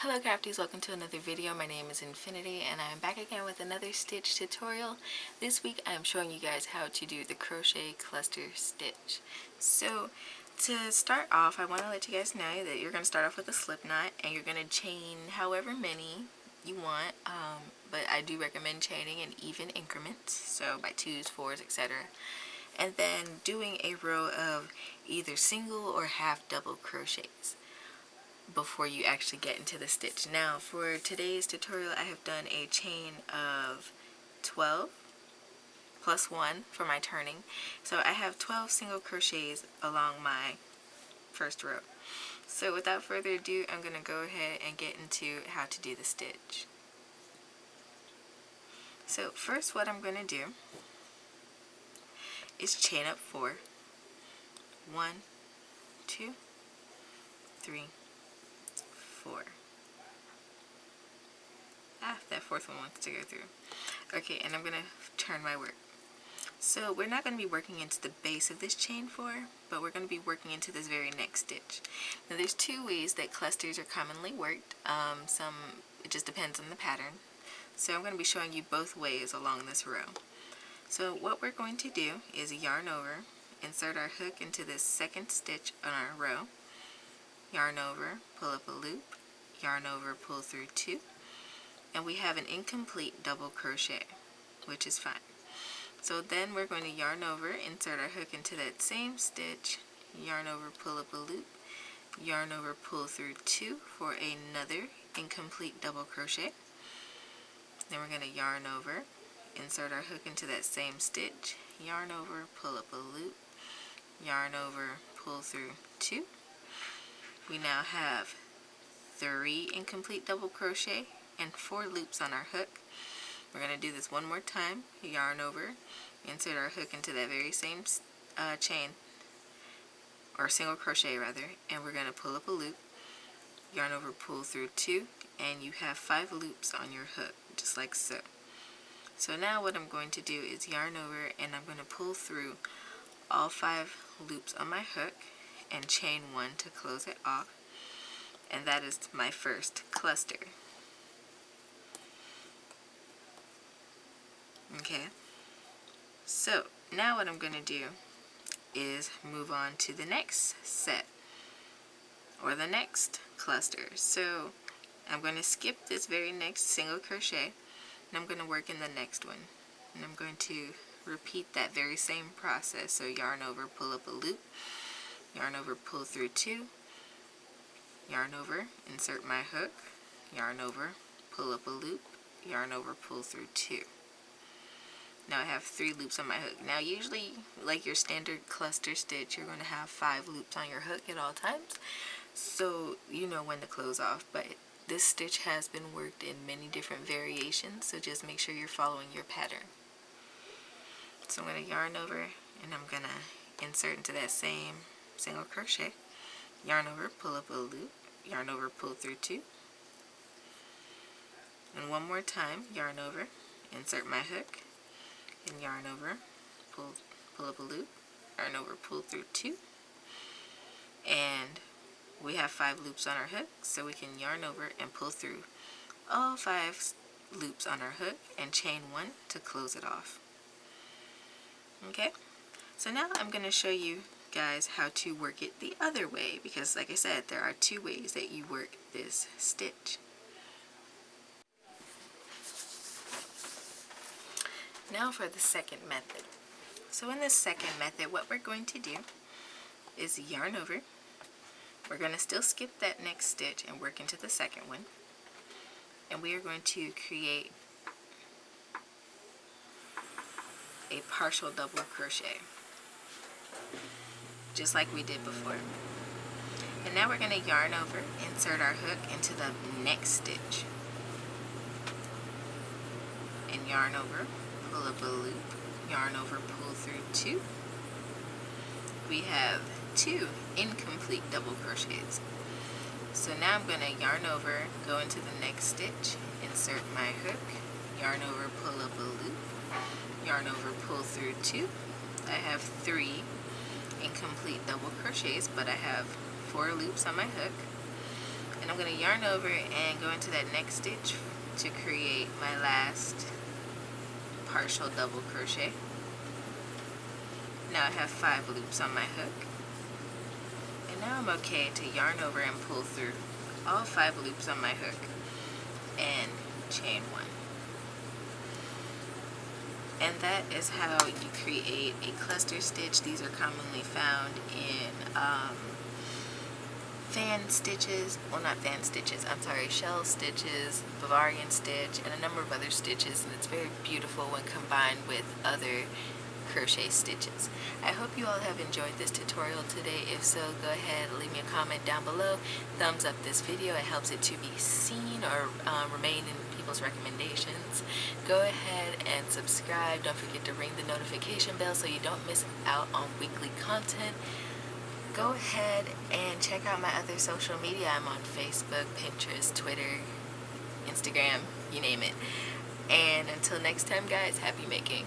Hello crafties, welcome to another video. My name is Infiniti and I am back again with another stitch tutorial. This week I am showing you guys how to do the crochet cluster stitch. So to start off, I want to let you guys know that you're going to start off with a slip knot and you're going to chain however many you want, but I do recommend chaining in even increments, so by 2s, 4s, etc. And then doing a row of either single or half double crochets before you actually get into the stitch. Now for today's tutorial I have done a chain of 12 plus 1 for my turning. So I have 12 single crochets along my first row. So without further ado, I'm going to go ahead and get into how to do the stitch. So first what I'm going to do is chain up 4. 1, 2, 3, 4. That fourth one wants to go through. Okay, and I'm going to turn my work. So we're not going to be working into the base of this chain 4, but we're going to be working into this very next stitch. Now there's two ways that clusters are commonly worked. It just depends on the pattern. So I'm going to be showing you both ways along this row. So what we're going to do is yarn over, insert our hook into this second stitch on our row, yarn over, pull up a loop, yarn over, pull through 2, and we have an incomplete double crochet, which is fine. So then we're going to yarn over, insert our hook into that same stitch, yarn over, pull up a loop, yarn over, pull through 2 for another incomplete double crochet. Then we're going to yarn over, insert our hook into that same stitch, yarn over, pull up a loop, yarn over, pull through 2. We now have 3 incomplete double crochet and 4 loops on our hook. We're going to do this one more time. Yarn over, insert our hook into that very same chain, or single crochet rather, and we're going to pull up a loop, yarn over, pull through 2, and you have 5 loops on your hook, just like so. So now what I'm going to do is yarn over and I'm going to pull through all 5 loops on my hook and chain 1 to close it off, and that is my first cluster. Okay, so now what I'm going to do is move on to the next set, or the next cluster. So I'm going to skip this very next single crochet and I'm going to work in the next one, and I'm going to repeat that very same process. So yarn over, pull up a loop, yarn over, pull through 2, yarn over, insert my hook, yarn over, pull up a loop, yarn over, pull through 2. Now I have 3 loops on my hook. Now usually, like your standard cluster stitch, you're going to have 5 loops on your hook at all times, so you know when to close off. But this stitch has been worked in many different variations, so just make sure you're following your pattern. So I'm going to yarn over and I'm going to insert into that same single crochet, yarn over, pull up a loop, yarn over, pull through 2, and one more time, yarn over, insert my hook, and yarn over, pull up a loop, yarn over, pull through 2, and we have 5 loops on our hook, so we can yarn over and pull through all 5 loops on our hook and chain 1 to close it off. Okay, so now I'm going to show you guys how to work it the other way, because like I said, there are 2 ways that you work this stitch. Now for the second method. So in this second method, what we're going to do is yarn over. We're going to still skip that next stitch and work into the second one. And we are going to create a partial double crochet, just like we did before. And now we're going to yarn over, insert our hook into the next stitch, and yarn over, pull up a loop, yarn over, pull through 2. We have 2 incomplete double crochets. So now I'm going to yarn over, go into the next stitch, insert my hook, yarn over, pull up a loop, yarn over, pull through 2. I have 3 incomplete double crochets, but I have 4 loops on my hook, and I'm going to yarn over and go into that next stitch to create my last partial double crochet. Now I have 5 loops on my hook, and now I'm okay to yarn over and pull through all 5 loops on my hook and chain 1. And that is how you create a cluster stitch. These are commonly found in fan stitches, well, not fan stitches, I'm sorry, shell stitches, Bavarian stitch, and a number of other stitches, and it's very beautiful when combined with other crochet stitches. I hope you all have enjoyed this tutorial today. If so, go ahead, leave me a comment down below, thumbs up this video, it helps it to be seen or remain in people's recommendations. Go ahead and subscribe. Don't forget to ring the notification bell so you don't miss out on weekly content. Go ahead and check out my other social media. I'm on Facebook, Pinterest, Twitter, Instagram, you name it. And until next time, guys, happy making.